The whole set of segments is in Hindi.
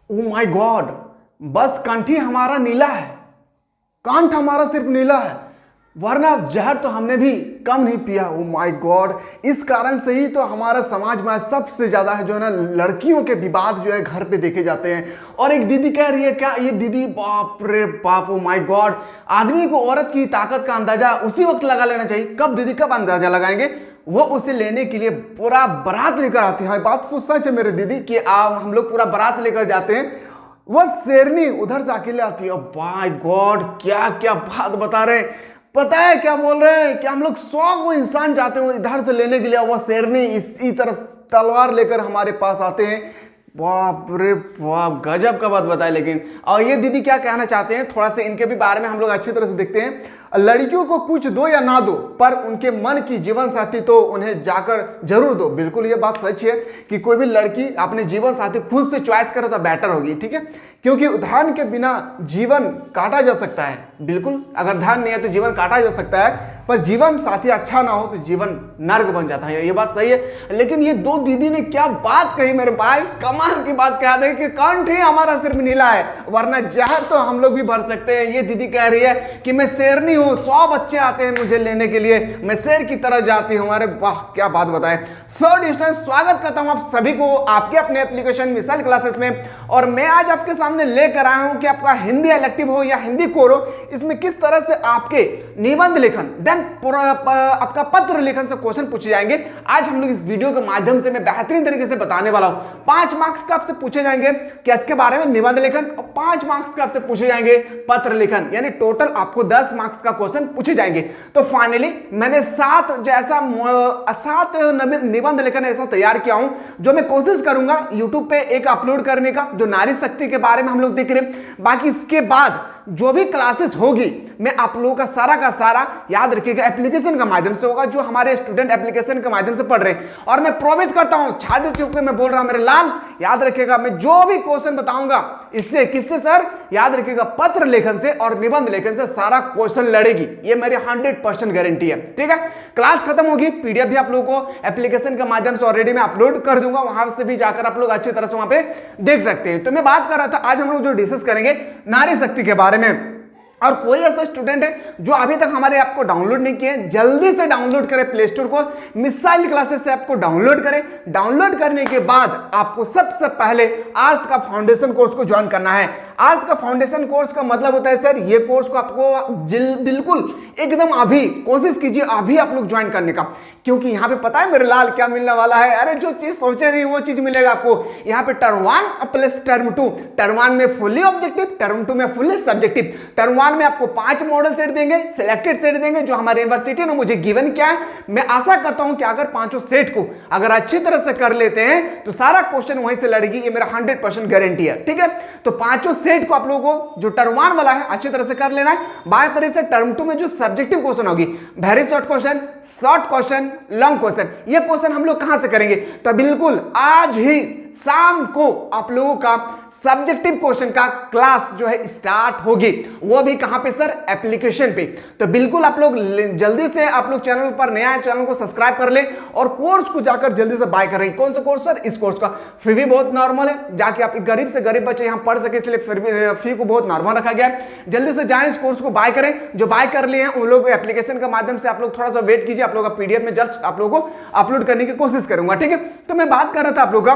ओ माय गॉड, बस कंठ ही हमारा नीला है, कंठ हमारा सिर्फ नीला है, वरना जहर तो हमने भी कम नहीं पिया। ओ माय गॉड, इस कारण से ही तो हमारा समाज में सबसे ज्यादा है जो है ना लड़कियों के विवाद जो है घर पे देखे जाते हैं। और एक दीदी कह रही है, क्या ये दीदी, बाप रे बाप, ओ माय गॉड, आदमी को औरत की ताकत का अंदाजा उसी वक्त लगा लेना चाहिए। कब दीदी, कब अंदाजा लगाएंगे? वो उसे लेने के लिए पूरा बारात लेकर आती है। बात तो सच है मेरे दीदी कि हम लोग पूरा बारात लेकर जाते हैं, वो शेरनी उधर से अकेले आती है। बाय गॉड, क्या क्या बात बता रहे हैं, पता है क्या बोल रहे हैं कि हम लोग 100 को इंसान जाते हैं इधर से लेने के लिए, वो शेरनी इसी तरह तलवार लेकर हमारे पास आते हैं। बाप रे बाप, गजब का बात बताए। लेकिन और ये दीदी क्या कहना चाहते हैं, थोड़ा सा इनके भी बारे में हम लोग अच्छी तरह से देखते हैं। लड़कियों को कुछ दो या ना दो, पर उनके मन की जीवन साथी तो उन्हें जाकर जरूर दो। बिल्कुल ये बात सच है कि कोई भी लड़की अपने जीवन साथी खुद से चॉइस करे तो बेटर होगी, ठीक है, क्योंकि धन के बिना जीवन काटा जा सकता है। बिल्कुल, अगर धन नहीं है तो जीवन काटा जा सकता है, पर जीवन साथी अच्छा ना हो तो जीवन नर्क बन जाता है। ये बात सही है। लेकिन ये दो दीदी ने क्या बात कही मेरे भाई, कमाल की बात कह दे कि कंठ ही हमारा सिर्फ नीला है, वरना जहर तो हम लोग भी भर सकते हैं। ये दीदी कह रही है कि मैं शेरनी हूं, 100 बच्चे आते हैं मुझे लेने के लिए, मैं शेर की तरह जाती हूं। अरे वाह, क्या बात बताएं। सो डिस्टेंस स्वागत करता हूं आप सभी को आपके अपने एप्लीकेशन मिसाइल क्लासेस में। और मैं आज आपके सामने लेकर आया हूं कि आपका हिंदी इलेक्टिव हो या हिंदी कोर हो, इसमें किस तरह से आपके निबंध लेखन देन आपका पत्र लेखन से क्वेश्चन पूछे जाएंगे। आज हम लोग इस वीडियो के माध्यम से मैं बेहतरीन तरीके से बताने वाला हूं। 5 मार्क्स का आपसे पूछे जाएंगे कैस के बारे में निबंध लेखन, और 5 मार्क्स का आपसे पूछे जाएंगे पत्र लेखन, यानी टोटल आपको 10 मार्क्स का क्वेश्चन पूछे जाएंगे। तो फाइनली मैंने 7 निबंध लेखन ऐसा तैयार किया हूं जो मैं कोशिश करूंगा यूट्यूब पे एक अपलोड करने का, जो नारी शक्ति के बारे में हम लोग देख रहे हैं। बाकी इसके बाद जो भी क्लासेस होगी मैं आप लोगों का सारा याद रखिएगा एप्लीकेशन का माध्यम से होगा, जो हमारे स्टूडेंट एप्लीकेशन के माध्यम से पढ़ रहे हैं। और मैं प्रॉमिस करता हूं, छात्र चौक पे मैं बोल रहा हूं मेरे लाल, याद रखिएगा मैं जो भी क्वेश्चन बताऊंगा इससे किससे सर, याद रखिएगा पत्र लेखन से और निबंध लेखन से सारा क्वेश्चन लड़ेगी, ये मेरी 100% गारंटी है, ठीक है। क्लास खत्म होगी, पीडीएफ भी आप लोगों को एप्लीकेशन के माध्यम से ऑलरेडी मैं अपलोड कर दूंगा, वहां से भी जाकर आप लोग अच्छी तरह से वहां पे देख सकते हैं। तो मैं बात कर रहा था आज हम लोग जो डिस्कस करेंगे नारी शक्ति के बारे में। और कोई ऐसा स्टूडेंट है जो अभी तक हमारे ऐप को डाउनलोड नहीं किए, जल्दी से डाउनलोड करें प्ले स्टोर को, मिसाइल क्लासेस से ऐप को डाउनलोड करें। डाउनलोड करने के बाद आपको सबसे पहले आज का फाउंडेशन कोर्स को ज्वाइन करना है। आज का फाउंडेशन कोर्स का मतलब होता है सर, ये कोर्स को आपको बिल्कुल एकदम अभी कोशिश कीजिए अभी आप लोग ज्वाइन करने का, क्योंकि यहाँ पे पता है मेरे लाल क्या मिलने वाला है। अरे जो चीज सोचे नहीं वो चीज मिलेगा आपको। यहाँ पे टर्म 1 प्लस टर्म 2, टर्म 1 में फुल्ली ऑब्जेक्टिव, टर्म 2 में फुल्ली सब्जेक्टिव। टर्म 1 में आपको 5 मॉडल सेट देंगे, सिलेक्टेड सेट देंगे, जो हमारे यूनिवर्सिटी ने मुझे गिवन किया है। मैं आशा करता हूं कि अगर 5 सेट को अगर अच्छी तरह से कर लेते हैं तो सारा क्वेश्चन वहीं से लड़ेगी, ये मेरा 100% गारंटी है, ठीक है। तो 5 सेट को आप लोगों को जो टर्म 1 वाला है अच्छी तरह से कर लेना है। बात तरह से टर्म 2 में जो सब्जेक्टिव क्वेश्चन होगी, very short question, long question, ये क्वेश्चन हम लोग कहां से करेंगे, तो बिल्कुल आज ही शाम को आप लोगों का सब्जेक्टिव क्वेश्चन का क्लास जो है स्टार्ट होगी, वो भी कहां पे सर, एप्लीकेशन पे। तो बिल्कुल आप लोग जल्दी से आप लोग चैनल पर नया है, चैनल को सब्सक्राइब कर ले और कोर्स को जाकर जल्दी से बाय करें। कौन सा कोर्स सर, इस कोर्स का फी भी बहुत नॉर्मल है, जाके आप गरीब से गरीब बच्चे यहां पढ़ सके, इसलिए फी को बहुत नॉर्मल रखा गया है। जल्दी से जाएं, इस कोर्स को बाय करें। जो बाय कर लिए हैं उन लोग एप्लीकेशन के माध्यम से आप लोग थोड़ा सा वेट कीजिए, आप लोग का पीडीएफ में जल्द आप लोगों को अपलोड करने की कोशिश करूंगा, ठीक है। तो मैं बात कर रहा था आप लोग का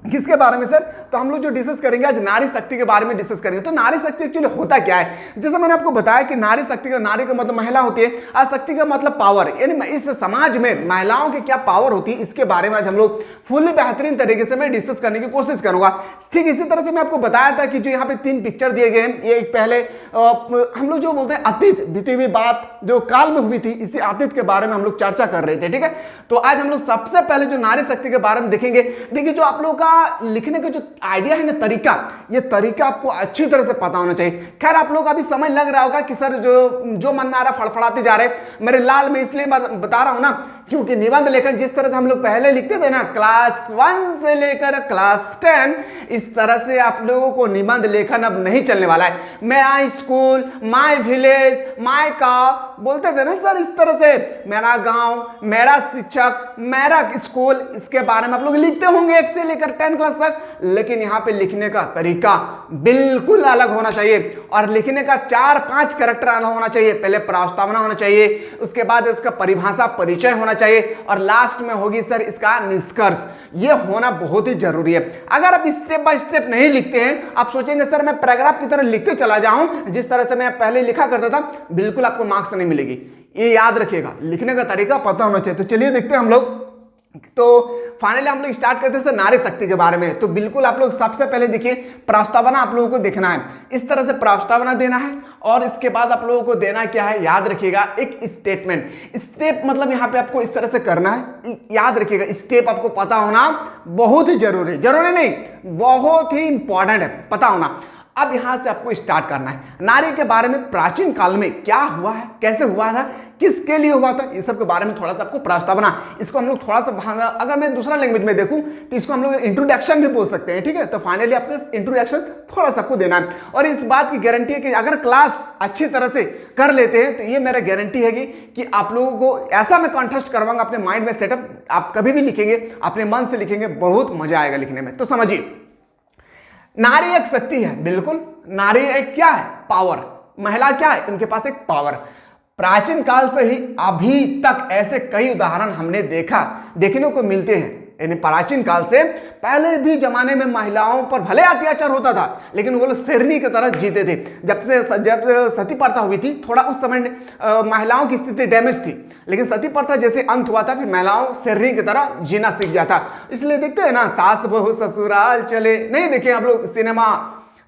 किसके बारे में सर, तो हम लोग जो डिस्कस करेंगे आज नारी शक्ति के बारे में डिस्कस करेंगे। तो नारी शक्ति एक्चुअली होता क्या है, जैसे मैंने आपको बताया कि नारी शक्ति का, नारी का मतलब महिला होती है, और शक्ति का मतलब पावर, यानी इस समाज में महिलाओं की क्या पावर होती है, इसके बारे में आज हम लोग फुल्ली बेहतरीन तरीके से मैं डिस्कस करने की कोशिश करूंगा। ठीक इसी तरह से मैं आपको बताया था कि जो यहाँ पे 3 पिक्चर दिए गए हैं, ये पहले हम लोग जो बोलते हैं अतीत, बीती हुई बात जो काल में हुई थी, इसी अतीत के बारे में हम लोग चर्चा कर रहे थे, ठीक है। तो आज हम लोग सबसे पहले जो नारी शक्ति के बारे में देखेंगे। देखिए जो आप लोग का लिखने का जो आइडिया है ना, तरीका, ये तरीका आपको अच्छी तरह से पता होना चाहिए। खैर आप लोग अभी समझ लग रहा होगा कि सर जो मन में आ रहा फड़फड़ाते जा रहे, मेरे लाल में इसलिए बता रहा हूं ना क्योंकि निबंध लेखन जिस तरह से हम लोग पहले लिखते थे ना, क्लास 1 से लेकर क्लास 10, इस तरह से आप लोगों को निबंध लेखन अब नहीं चलने वाला है। My school, my village, my काव बोलते थे ना सर, इस तरह से मेरा गांव, मेरा शिक्षक, मेरा स्कूल, इसके बारे में आप लोग लिखते होंगे 1 से लेकर 10 क्लास तक। लेकिन यहाँ पे लिखने का तरीका बिल्कुल अलग होना चाहिए और लिखने का 4-5 कैरेक्टर अलग होना चाहिए। पहले प्रस्तावना होना चाहिए, उसके बाद इसका परिभाषा परिचय होना चाहिए और लास्ट में होगी सर इसका निष्कर्ष। ये होना बहुत ही जरूरी है। अगर आप स्टेप बाय स्टेप नहीं लिखते हैं, आप सोचेंगे सर मैं पैराग्राफ की तरह लिखते चला जाऊं जिस तरह से मैं पहले लिखा करता था, बिल्कुल आपको मार्क्स नहीं मिलेगी। ये याद रखिएगा, लिखने का तरीका पता होना चाहिए। तो चलिए देखते हैं हम लोग। तो फाइनली हम लोग स्टार्ट करते हैं नारी शक्ति के बारे में। तो बिल्कुल आप लोग सबसे पहले देखिए, प्रस्तावना आप लोगों को देखना है, इस तरह से प्रस्तावना देना है और इसके बाद आप लोगों को देना क्या है, याद रखिएगा, एक स्टेटमेंट। स्टेप मतलब यहाँ पे आपको इस तरह से करना है, याद रखिएगा, स्टेप आपको पता होना बहुत ही जरूरी है, जरूरी नहीं, बहुत ही इंपॉर्टेंट है, पता होना। अब यहां से आपको स्टार्ट करना है। नारी के बारे में प्राचीन काल में क्या हुआ है, कैसे हुआ था, किसके लिए हुआ था, इस सब के बारे में थोड़ा सा आपको प्रस्तावना, इसको हम लोग थोड़ा सा, अगर मैं दूसरा लैंग्वेज में देखूं तो इसको हम लोग इंट्रोडक्शन भी बोल सकते हैं, ठीक है। तो फाइनली आपको इंट्रोडक्शन थोड़ा सा आपको देना है और इस बात की गारंटी है कि अगर क्लास अच्छी तरह से कर लेते हैं तो ये मेरा गारंटी है कि आप लोगों को ऐसा मैं कॉन्टेस्ट करवाऊंगा अपने माइंड में सेटअप, आप कभी भी लिखेंगे अपने मन से लिखेंगे, बहुत मजा आएगा लिखने में। तो समझिए, नारी एक शक्ति है, बिल्कुल, नारी एक क्या है, पावर। महिला क्या है, उनके पास एक पावर। प्राचीन काल से ही अभी तक ऐसे कई उदाहरण हमने देखने को मिलते हैं। यानी प्राचीन काल से पहले भी जमाने में महिलाओं पर भले अत्याचार होता था, लेकिन वो लोग शेरनी की तरह जीते थे। जब सती प्रथा हुई थी, थोड़ा उस समय महिलाओं की स्थिति डैमेज थी, लेकिन सती प्रथा जैसे अंत हुआ था, फिर महिलाओं शेरनी की तरह जीना सीख जाता। इसलिए देखते हैं ना, सास बहू ससुराल चले, नहीं देखे आप लोग सिनेमा,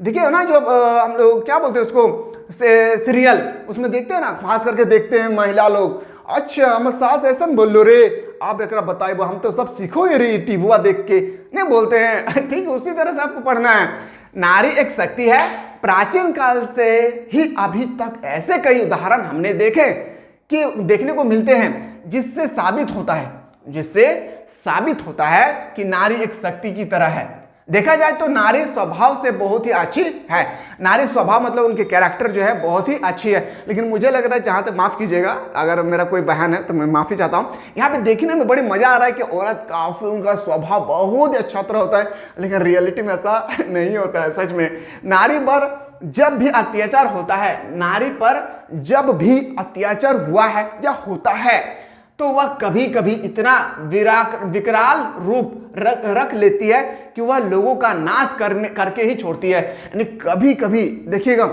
देखिए ना जो हम लोग क्या बोलते हैं उसको, सीरियल, उसमें देखते हैं ना, खास करके देखते हैं महिला लोग, अच्छा हम सास ऐसा बोल लो रे, आप एक बताए वो हम तो सब सीखो ये रे टीबुआ देख के, नहीं बोलते हैं, ठीक उसी तरह से आपको पढ़ना है। नारी एक शक्ति है, प्राचीन काल से ही अभी तक ऐसे कई उदाहरण हमने देखने को मिलते हैं, जिससे साबित होता है कि नारी एक शक्ति की तरह है। देखा जाए तो नारी स्वभाव से बहुत ही अच्छी है। नारी स्वभाव मतलब उनके कैरेक्टर जो है बहुत ही अच्छी है। लेकिन मुझे लग रहा है, जहां तक माफ कीजिएगा अगर मेरा कोई बहन है तो मैं माफी चाहता हूं, यहाँ पे देखने में बड़ी मजा आ रहा है कि औरत काफी, उनका स्वभाव बहुत ही अच्छा तरह होता है, लेकिन रियलिटी में ऐसा नहीं होता है। सच में नारी पर जब भी अत्याचार होता है, नारी पर जब भी अत्याचार हुआ है या होता है, तो वह कभी कभी इतना विकराल रूप रख लेती है कि वह लोगों का नाश करके ही छोड़ती है। यानी कभी कभी देखिएगा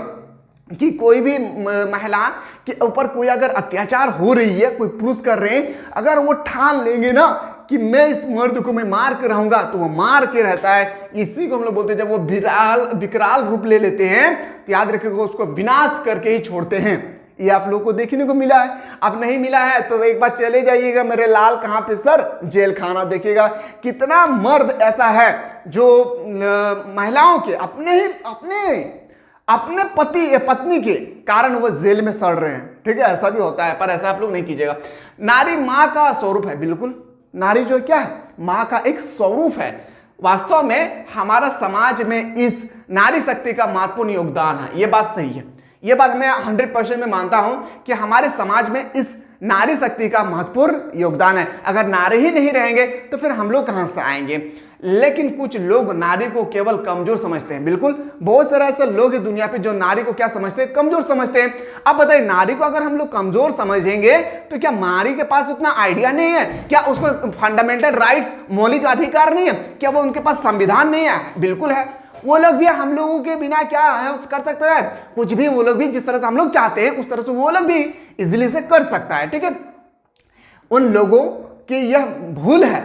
कि कोई भी महिला के ऊपर कोई अगर अत्याचार हो रही है, कोई पुरुष कर रहे हैं, अगर वो ठान लेंगे ना कि मैं इस मर्द को मैं मार के रहूंगा, तो वो मार के रहता है। इसी को हम लोग बोलते हैं, जब वो विकराल रूप ले लेते हैं तो याद रखिएगा उसको विनाश करके ही छोड़ते हैं। ये आप लोगों को देखने को मिला है। अब नहीं मिला है तो एक बार चले जाइएगा मेरे लाल, कहां पे सर, जेल खाना। देखिएगा कितना मर्द ऐसा है जो महिलाओं के अपने पति या पत्नी के कारण वो जेल में सड़ रहे हैं, ठीक है, ऐसा भी होता है, पर ऐसा आप लोग नहीं कीजिएगा। नारी माँ का स्वरूप है, बिल्कुल, नारी जो क्या है, माँ का एक स्वरूप है। वास्तव में हमारा समाज में इस नारी शक्ति का महत्वपूर्ण योगदान है, ये बात सही है। ये बात मैं 100% में मानता हूं कि हमारे समाज में इस नारी शक्ति का महत्वपूर्ण योगदान है। अगर नारी ही नहीं रहेंगे तो फिर हम लोग कहां से आएंगे। लेकिन कुछ लोग नारी को केवल कमजोर समझते हैं। बिल्कुल, बहुत सारे ऐसे लोग हैं दुनिया पे जो नारी को क्या समझते हैं, कमजोर समझते हैं। अब बताइए, नारी को अगर हम लोग कमजोर समझेंगे तो क्या नारी के पास उतना आइडिया नहीं है? क्या उसको फंडामेंटल राइट्स, मौलिक अधिकार नहीं है? क्या वो उनके पास संविधान नहीं है? बिल्कुल है। वो लोग भी हम लोगों के बिना क्या है कर सकता है, कुछ भी। वो लोग भी जिस तरह से हम लोग चाहते हैं उस तरह से वो लोग भी इजीली से कर सकता है, ठीक है। उन लोगों की यह भूल है,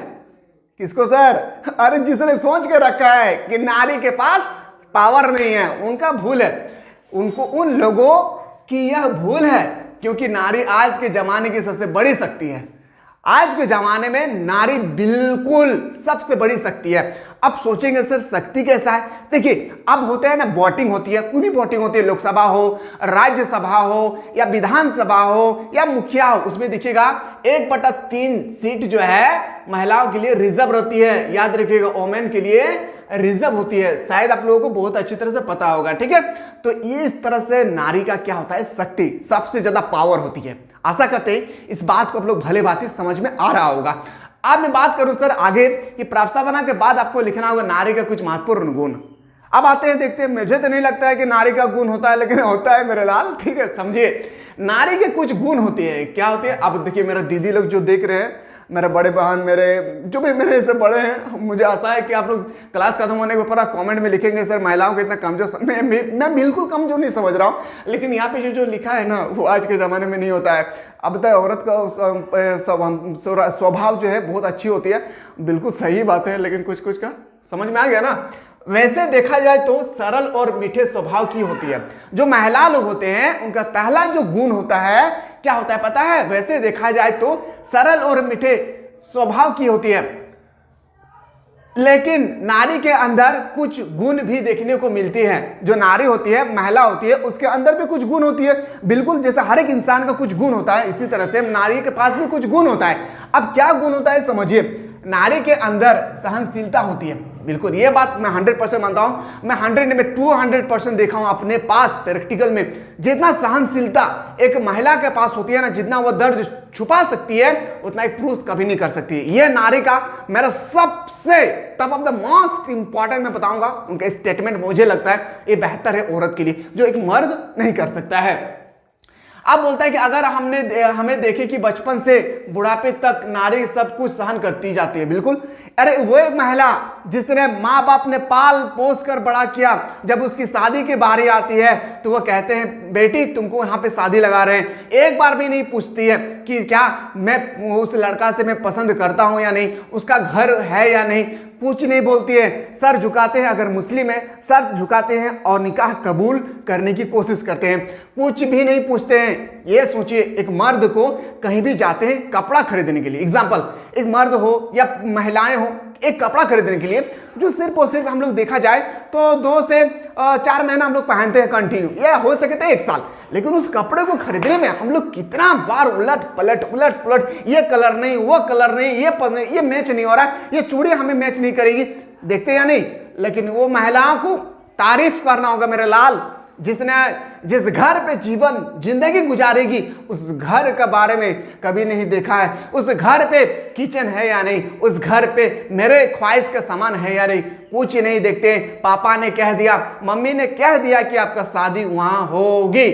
किसको सर, अरे जिसने सोच के रखा है कि नारी के पास पावर नहीं है, उनका भूल है। उन लोगों की यह भूल है, क्योंकि नारी आज के जमाने की सबसे बड़ी शक्ति है। आज के जमाने में नारी बिल्कुल सबसे बड़ी शक्ति है। अब सोचेंगे सर शक्ति कैसा है? देखिए अब होते हैं ना, वोटिंग होती है, कोई भी वोटिंग होती है, लोकसभा हो, राज्यसभा हो या विधानसभा हो या मुखिया हो, उसमें देखिएगा 1/3 सीट जो है महिलाओं के लिए रिजर्व रहती है। याद रखिएगा, वोमेन के लिए रिजर्व होती है। शायद आप लोगों को बहुत अच्छी तरह से पता होगा, ठीक है। तो ये इस तरह से नारी का क्या होता है, शक्ति, सबसे ज्यादा पावर होती है। आशा करते हैं इस बात को आप लोग भले भांति समझ में आ रहा होगा। अब मैं बात करूं सर आगे कि प्रस्तावना के बाद आपको लिखना होगा नारी का कुछ महत्वपूर्ण गुण। अब आते हैं, देखते हैं। मुझे तो नहीं लगता है कि नारी का गुण होता है, लेकिन होता है मेरे लाल, ठीक है। समझिए नारी के कुछ गुण होते हैं। क्या होते हैं? अब देखिए मेरे दीदी लोग जो देख रहे हैं, मेरे बड़े बहन, मेरे जो भी मेरे से बड़े हैं, मुझे आशा है कि आप लोग क्लास खत्म होने के ऊपर कमेंट में लिखेंगे सर महिलाओं को इतना कमजोर। मैं बिल्कुल कमजोर नहीं समझ रहा हूँ, लेकिन यहाँ पे जो लिखा है ना वो आज के ज़माने में नहीं होता है। अब तक औरत का स्वभाव जो है बहुत अच्छी होती है, बिल्कुल सही बात है, लेकिन कुछ कुछ का समझ में आ गया ना। वैसे देखा जाए तो सरल और मीठे स्वभाव की होती है। जो महिला लोग होते हैं उनका पहला जो गुण होता है क्या होता है पता है? वैसे देखा जाए तो सरल और मीठे स्वभाव की होती है, लेकिन नारी के अंदर कुछ गुण भी देखने को मिलती है। जो नारी होती है, महिला होती है, उसके अंदर भी कुछ गुण होती है। बिल्कुल जैसे हर एक इंसान का कुछ गुण होता है, इसी तरह से नारी के पास भी कुछ गुण होता है। अब क्या गुण होता है समझिए। नारी के अंदर सहनशीलता होती है। बिल्कुल ये बात मैं 100% मानता हूं। मैं 100 में 200% देखा हूं अपने पास प्रैक्टिकल में। जितना सहनशीलता एक महिला के पास होती है ना, जितना वो दर्द छुपा सकती है, उतना एक पुरुष कभी नहीं कर सकती। ये नारी का मेरा सबसे top of the most important मैं बताऊंगा। उनका स्टेटमेंट मुझे लगता है ये बेहतर है औरत के लिए, जो एक मर्द नहीं कर सकता है। अब बोलता है कि अगर हमें देखे कि बचपन से बुढ़ापे तक नारी सब कुछ सहन करती जाती है। बिल्कुल, अरे वो महिला जिसने माँ बाप ने पाल पोस कर बड़ा किया, जब उसकी शादी की बारी आती है तो वो कहते हैं बेटी तुमको यहाँ पे शादी लगा रहे हैं। एक बार भी नहीं पूछती है कि क्या मैं उस लड़का से मैं पसंद करता हूँ या नहीं, उसका घर है या नहीं, कुछ नहीं बोलती है। सर झुकाते हैं, अगर मुस्लिम है सर झुकाते हैं और निकाह कबूल करने की कोशिश करते हैं, कुछ भी नहीं पूछते हैं। ये सोचिए एक मर्द को कहीं भी जाते हैं कपड़ा खरीदने के लिए, एग्जाम्पल एक मर्द हो या महिलाएं हो, एक कपड़ा खरीदने के लिए जो सिर्फ और सिर्फ हम लोग देखा जाए तो 2 से 4 महीना हम लोग पहनते हैं कंटिन्यू, या हो सके तो 1 साल, लेकिन उस कपड़े को खरीदने में हम लोग कितना बार उलट पलट, ये कलर नहीं, वो कलर नहीं, ये पसंद, ये मैच नहीं हो रहा, ये चूड़ी हमें मैच नहीं करेगी, देखते या नहीं। लेकिन वो महिलाओं को तारीफ करना होगा मेरे लाल, जिसने जिस घर पे जिंदगी गुजारेगी उस घर के बारे में कभी नहीं देखा है। उस घर पे किचन है या नहीं, उस घर पे मेरे ख्वाहिश का सामान है या नहीं, कुछ नहीं देखते। पापा ने कह दिया, मम्मी ने कह दिया कि आपका शादी वहां होगी,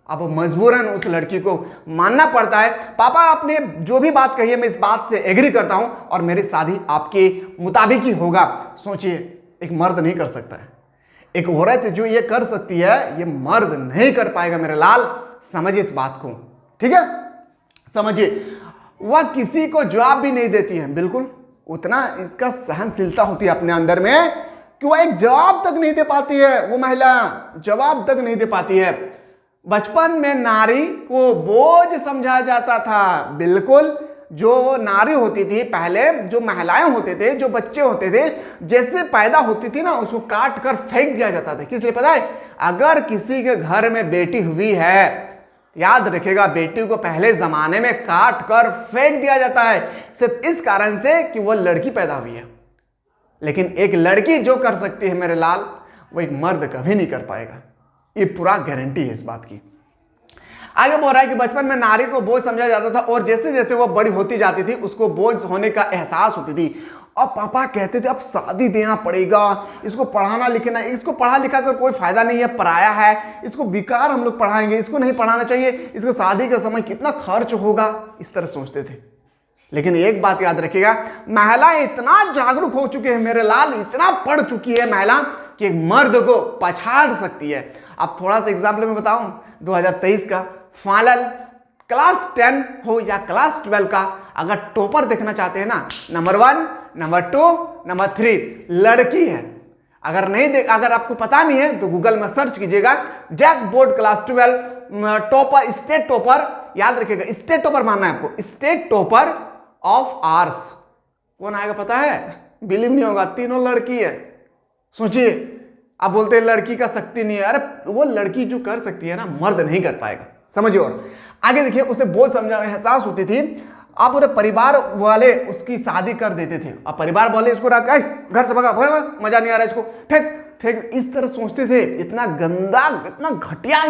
अब मजबूरन उस लड़की को मानना पड़ता है। पापा आपने जो भी बात कही है मैं इस बात से एग्री करता हूं और मेरी शादी आपके मुताबिक ही होगा। सोचिए एक मर्द नहीं कर सकता है, एक औरत जो ये कर सकती है ये मर्द नहीं कर पाएगा मेरे लाल। समझिए इस बात को, ठीक है, समझिए। वह किसी को जवाब भी नहीं देती है, बिल्कुल उतना इसका सहनशीलता होती है अपने अंदर में कि वह एक जवाब तक नहीं दे पाती है। वो महिला जवाब तक नहीं दे पाती है। बचपन में नारी को बोझ समझा जाता था। बिल्कुल, जो नारी होती थी पहले, जो महिलाएं होते थे, जो बच्चे होते थे, जैसे पैदा होती थी ना उसको काट कर फेंक दिया जाता था। किस लिए पता है? अगर किसी के घर में बेटी हुई है, याद रखिएगा बेटी को पहले जमाने में काट कर फेंक दिया जाता है, सिर्फ इस कारण से कि वह लड़की पैदा हुई है। लेकिन एक लड़की जो कर सकती है मेरे लाल, वो एक मर्द कभी नहीं कर पाएगा। ये पूरा गारंटी है इस बात की। आगे बोल रहा है कि बचपन में नारी को बोझ समझा जाता था और जैसे जैसे वो बड़ी होती जाती थी उसको बोझ होने का एहसास होती थी। अब पापा कहते थे अब शादी देना पड़ेगा, इसको पढ़ाना लिखना, इसको पढ़ा लिखा कर कोई फायदा नहीं है, पराया है, इसको बेकार हम लोग पढ़ाएंगे, इसको नहीं पढ़ाना चाहिए, इसको शादी का समय कितना खर्च होगा, इस तरह सोचते थे। लेकिन एक बात याद रखिएगा, महिलाएं इतना जागरूक हो चुके हैं मेरे लाल, इतना पढ़ चुकी है महिला कि एक मर्द को पछाड़ सकती है। अब थोड़ा सा एग्जाम्पल में बताऊं, 2023 का फाइनल क्लास 10 हो या क्लास 12 का अगर टॉपर देखना चाहते हैं ना, नंबर 1, नंबर 2, नंबर 3 लड़की है। अगर आपको पता नहीं है तो गूगल में सर्च कीजिएगा JAC board class 12 topper, state topper, याद रखिएगा स्टेट टॉपर मानना है आपको, स्टेट टॉपर ऑफ आर्स। कौन आएगा पता है? बिलीव नहीं होगा, तीनों लड़की है। सोचिए, आप बोलते हैं लड़की का शक्ति नहीं है, अरे वो लड़की जो कर सकती है ना, मर्द नहीं कर पाएगा। समझिए। और आगे देखिए, उसे बहुत समझा एहसास होती थी। आप पूरे परिवार वाले उसकी शादी कर देते थे। अब परिवार वाले इसको रख घर से भगा, मजा नहीं आ रहा इसको, फेंक फेंक, इस तरह सोचते थे। इतना गंदा, इतना घटिया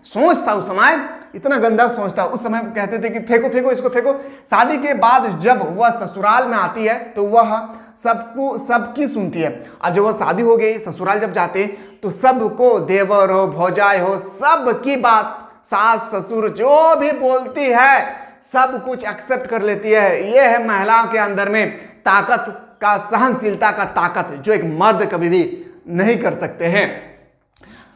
सोच था उस समय, इतना गंदा सोच था उस समय। कहते थे कि फेंको फेंको इसको, फेंको। शादी के बाद जब वह ससुराल में आती है तो वह सबकी सुनती है। अब जब वह शादी हो गई, ससुराल जब जाते तो सबको, देवर हो भौजाई हो, सबकी बात सास ससुर जो भी बोलती है सब कुछ एक्सेप्ट कर लेती है। यह है महिलाओं के अंदर में ताकत का, सहनशीलता का ताकत, जो एक मर्द कभी भी नहीं कर सकते हैं।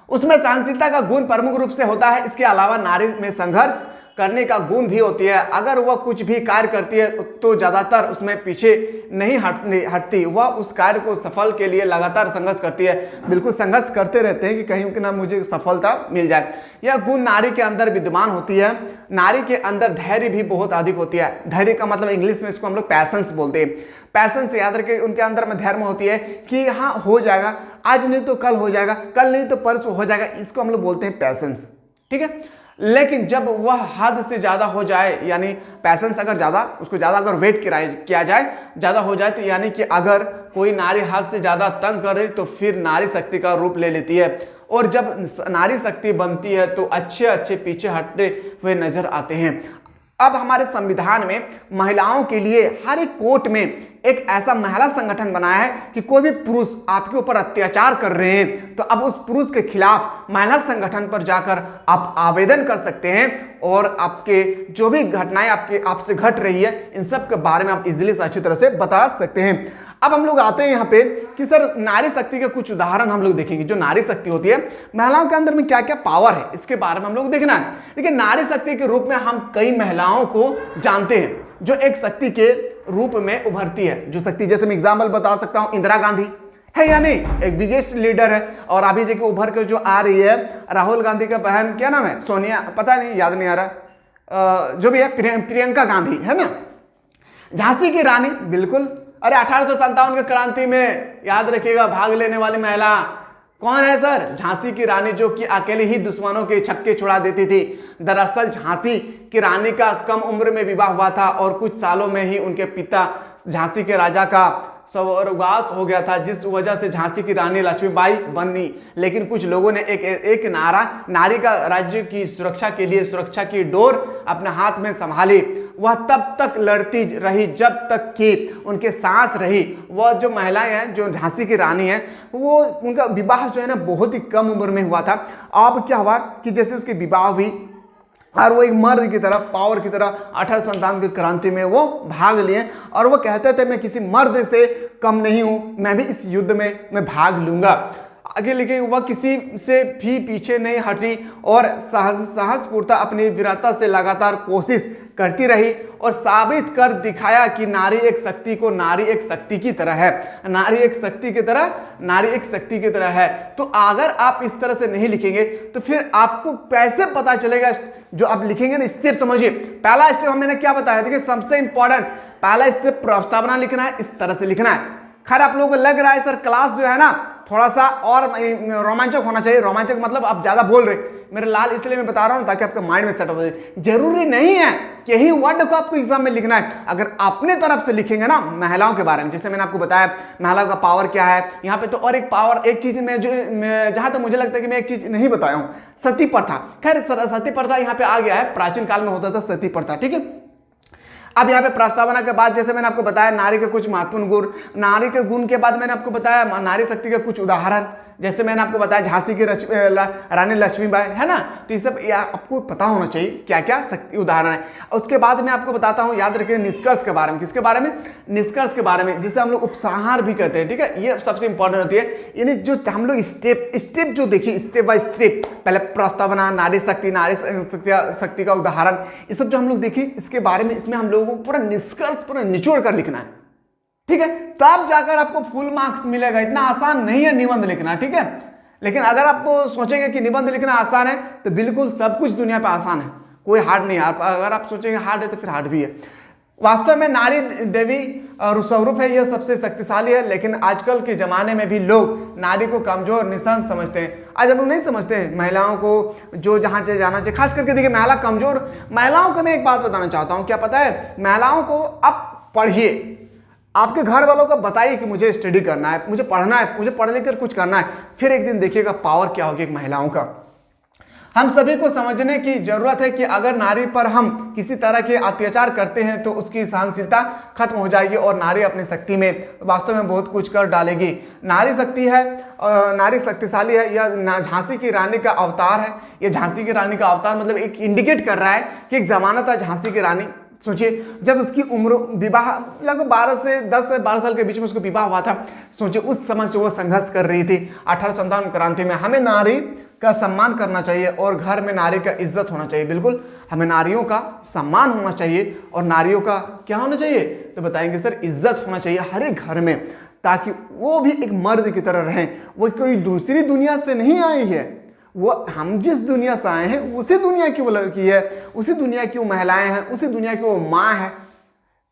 उसमें सहनशीलता का गुण प्रमुख रूप से होता है। इसके अलावा नारी में संघर्ष करने का गुण भी होती है। अगर वह कुछ भी कार्य करती है तो ज्यादातर उसमें पीछे नहीं हटती। वह उस कार्य को सफल के लिए लगातार संघर्ष करती है। बिल्कुल संघर्ष करते रहते हैं कि कहीं कि ना मुझे सफलता मिल जाए। यह गुण नारी के अंदर विद्यमान होती है। नारी के अंदर धैर्य भी बहुत अधिक होती है। धैर्य का मतलब इंग्लिश में इसको हम लोग पैशंस बोलते हैं। पैशंस याद रखें, उनके अंदर में धैर्य होती है कि हाँ हो जाएगा, आज नहीं तो कल हो जाएगा, कल नहीं तो परसों हो जाएगा। इसको हम लोग बोलते हैं पैशंस। ठीक है। लेकिन जब वह हद से ज्यादा हो जाए, यानी पैशंस अगर ज्यादा, उसको ज्यादा अगर वेट किया जाए, ज्यादा हो जाए, तो यानी कि अगर कोई नारी हद से ज्यादा तंग करे तो फिर नारी शक्ति का रूप ले लेती है। और जब नारी शक्ति बनती है तो अच्छे अच्छे पीछे हटते हुए नजर आते हैं। अब हमारे संविधान में महिलाओं के लिए हर एक कोर्ट में एक ऐसा महिला संगठन बनाया है कि कोई भी पुरुष आपके ऊपर अत्याचार कर रहे हैं तो अब उस पुरुष के खिलाफ महिला संगठन पर जाकर आप आवेदन कर सकते हैं और आपके जो भी घटनाएं आपसे घट रही है इन सब के बारे में आप इजीली अच्छी तरह से बता सकते हैं। अब हम लोग आते हैं यहाँ पे कि सर नारी शक्ति के कुछ उदाहरण हम लोग देखेंगे। जो नारी शक्ति होती है, महिलाओं के अंदर में क्या क्या पावर है, इसके बारे में हम लोग देखना है। देखिए, नारी शक्ति के रूप में हम कई महिलाओं को जानते हैं जो एक शक्ति के रूप में उभरती है। जो शक्ति, जैसे मैं एग्जाम्पल बता सकता हूँ, इंदिरा गांधी है या नहीं, एक बिगेस्ट लीडर है। और अभी जो उभर के जो आ रही है राहुल गांधी का बहन, क्या नाम है, सोनिया, पता नहीं, याद नहीं आ रहा, जो भी है, प्रियंका गांधी है ना। झांसी की रानी, बिल्कुल, अरे 1857 के क्रांति में याद रखिएगा भाग लेने वाली महिला कौन है सर? झांसी की रानी, जो कि अकेले ही दुश्मनों के छक्के छुड़ा देती थी। दरअसल झांसी की रानी का कम उम्र में विवाह हुआ था और कुछ सालों में ही उनके पिता झांसी के राजा का स्वर्गवास हो गया था, जिस वजह से झांसी की रानी लक्ष्मीबाई बनी। लेकिन कुछ लोगों ने एक नारा नारी का राज्य की सुरक्षा के लिए सुरक्षा की डोर अपने हाथ में संभाली। वह तब तक लड़ती रही जब तक कि उनके सांस रही। वह जो महिलाएं हैं, जो झांसी की रानी है, वो उनका विवाह जो है ना बहुत ही कम उम्र में हुआ था। अब क्या हुआ कि जैसे उसकी विवाह हुई और वो एक मर्द की तरह, पावर की तरह 1857 की क्रांति में वो भाग लिए और वो कहते थे मैं किसी मर्द से कम नहीं हूं, मैं भी इस युद्ध में मैं भाग लूंगा। आगे लेकिन वह किसी से भी पीछे नहीं हटी और साहसपूर्वक अपनी वीरता से लगातार कोशिश करती रही और साबित कर दिखाया कि नारी एक शक्ति की तरह है। नारी एक शक्ति की तरह है। तो अगर आप इस तरह से नहीं लिखेंगे तो फिर आपको कैसे पता चलेगा? जो आप लिखेंगे ना, स्टेप समझिए। पहला स्टेप मैंने क्या बताया, देखिए सबसे इंपॉर्टेंट पहला स्टेप प्रस्तावना लिखना है, इस तरह से लिखना है। खैर आप लोगों को लग रहा है सर क्लास जो है ना थोड़ा सा और रोमांचक होना चाहिए। रोमांचक मतलब आप ज्यादा बोल रहे, मेरे लाल इसलिए मैं बता रहा हूं ताकि आपके माइंड में सेट हो जाए। जरूरी नहीं है कि यही वर्ड को आपको एग्जाम में लिखना है। अगर अपने तरफ से लिखेंगे ना महिलाओं के बारे में, जैसे मैंने आपको बताया महिलाओं का पावर क्या है, यहाँ पे तो और एक पावर, एक चीज में जो जहां तक मुझे लगता है कि मैं एक चीज नहीं बताया हूं, सती प्रथा। खैर सती प्रथा यहाँ पे आ गया है, प्राचीन काल में होता था सती प्रथा, ठीक है। अब यहाँ पे प्रस्तावना के बाद जैसे मैंने आपको बताया नारी के कुछ महत्वपूर्ण गुण, नारी के गुण के बाद मैंने आपको बताया नारी शक्ति के कुछ उदाहरण, जैसे मैंने आपको बताया झांसी की रानी लक्ष्मीबाई है ना। तो ये सब आपको पता होना चाहिए क्या क्या शक्ति उदाहरण है। उसके बाद मैं आपको बताता हूँ, याद रखिए निष्कर्ष के बारे में। किसके बारे में? निष्कर्ष के बारे में, जिसे हम लोग उपसंहार भी कहते हैं, ठीक है। ये सबसे इंपॉर्टेंट होती है। यानी जो हम लोग स्टेप जो देखिए, स्टेप बाय स्टेप, पहले प्रस्तावना, नारी शक्ति का उदाहरण, ये सब जो हम लोग देखिए इसके बारे में, इसमें हम लोगों को पूरा निष्कर्ष पूरा निचोड़ कर लिखना है, ठीक है। तब जाकर आपको फुल मार्क्स मिलेगा। इतना आसान नहीं है निबंध लिखना, ठीक है। लेकिन अगर आप सोचेंगे कि निबंध लिखना आसान है तो बिल्कुल सब कुछ दुनिया पे आसान है, कोई हार्ड नहीं है। अगर आप सोचेंगे हार्ड है तो फिर हार्ड भी है। वास्तव में नारी देवी और स्वरूप है, यह सबसे शक्तिशाली है, लेकिन आजकल के जमाने में भी लोग नारी को कमजोर निशान समझते हैं। आज हम लोग नहीं समझते हैं महिलाओं को जो जहां से जाना चाहिए। खास करके देखिए महिला कमजोर, महिलाओं को मैं एक बात बताना चाहता हूं, क्या पता है, महिलाओं को आप पढ़िए, आपके घर वालों को बताइए कि मुझे स्टडी करना है, मुझे पढ़ना है, मुझे पढ़ लिख कर कुछ करना है, फिर एक दिन देखिएगा पावर क्या होगी एक महिलाओं का। हम सभी को समझने की जरूरत है कि अगर नारी पर हम किसी तरह के अत्याचार करते हैं तो उसकी सहनशीलता खत्म हो जाएगी और नारी अपनी शक्ति में वास्तव में बहुत कुछ कर डालेगी। नारी शक्ति है, नारी शक्तिशाली है, यह झांसी की रानी का अवतार है। यह झांसी की रानी का अवतार मतलब एक इंडिकेट कर रहा है कि एक जमाना था झांसी की रानी। सोचिए जब उसकी उम्र विवाह लगभग 10 से 12 साल के बीच में उसको विवाह हुआ था। सोचिए उस समय से वो संघर्ष कर रही थी 1857 क्रांति में। हमें नारी का सम्मान करना चाहिए और घर में नारी का इज्जत होना चाहिए। बिल्कुल हमें नारियों का सम्मान होना चाहिए और नारियों का क्या होना चाहिए, तो बताएंगे सर इज्जत होना चाहिए हर एक घर में, ताकि वो भी एक मर्द की तरह रहें। वो कोई दूसरी दुनिया से नहीं आई है, वो हम जिस दुनिया से आए हैं उसी दुनिया की वो लड़की है, उसी दुनिया की वो महिलाएं हैं, उसी दुनिया की वो माँ है।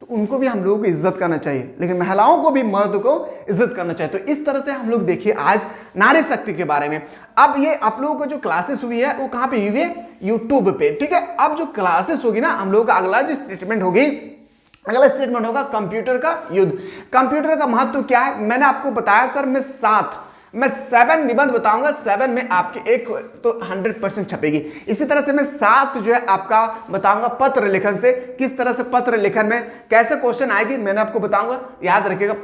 तो उनको भी हम लोगों को इज्जत करना चाहिए, लेकिन महिलाओं को भी मर्द को इज्जत करना चाहिए। तो इस तरह से हम लोग देखिए आज नारी शक्ति के बारे में। अब ये आप लोगों को जो क्लासेस हुई है वो कहाँ पे हुई है, यूट्यूब पे, ठीक है। अब जो क्लासेस होगी ना, हम लोगों का अगला जो स्टेटमेंट होगी, अगला स्टेटमेंट होगा कंप्यूटर का युद्ध। कंप्यूटर का महत्व क्या है, मैंने आपको बताया सर, मैं 7 निबंध बताऊंगा, 7 में आपके एक तो 100% छपेगी। इसी तरह से मैं 7 जो है आपका बताऊंगा पत्र लेखन से, किस तरह से पत्र लेखन में कैसे क्वेश्चन आएगी मैंने आपको बताऊंगा, याद रखिएगा।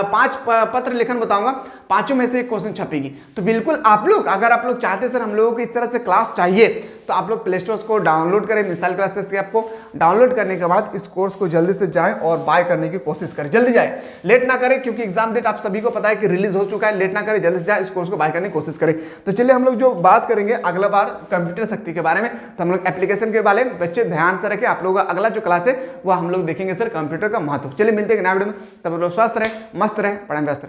5 पत्र लेखन बताऊंगा, 5 में से एक क्वेश्चन छपेगी। तो बिल्कुल आप लोग अगर आप लोग चाहते सर हम लोगों को इस तरह से क्लास चाहिए तो आप लोग प्ले स्टोर को डाउनलोड करें, मिसाइल क्लासेस के ऐप को डाउनलोड करने के बाद इस कोर्स को जल्दी से जाएं और बाय करने की कोशिश करें। जल्दी जाएं, लेट ना करें, क्योंकि एग्जाम डेट आप सभी को पता है कि रिलीज हो चुका है। लेट ना करें, जल्दी से जाएं, इस कोर्स को बाय करने की कोशिश करें। तो चलिए हम लोग जो बात करेंगे अगला बार कंप्यूटर शक्ति के बारे में, तो हम लोग एप्लीकेशन के बारे में बच्चे ध्यान से रखें। आप लोगों का अगला जो क्लास है वो हम लोग देखेंगे सर कंप्यूटर का महत्व। चलिए मिलते हैं नया वीडियो में, तब लोग स्वस्थ रहे, मस्त रहे, पढ़ाई व्यस्त रहे।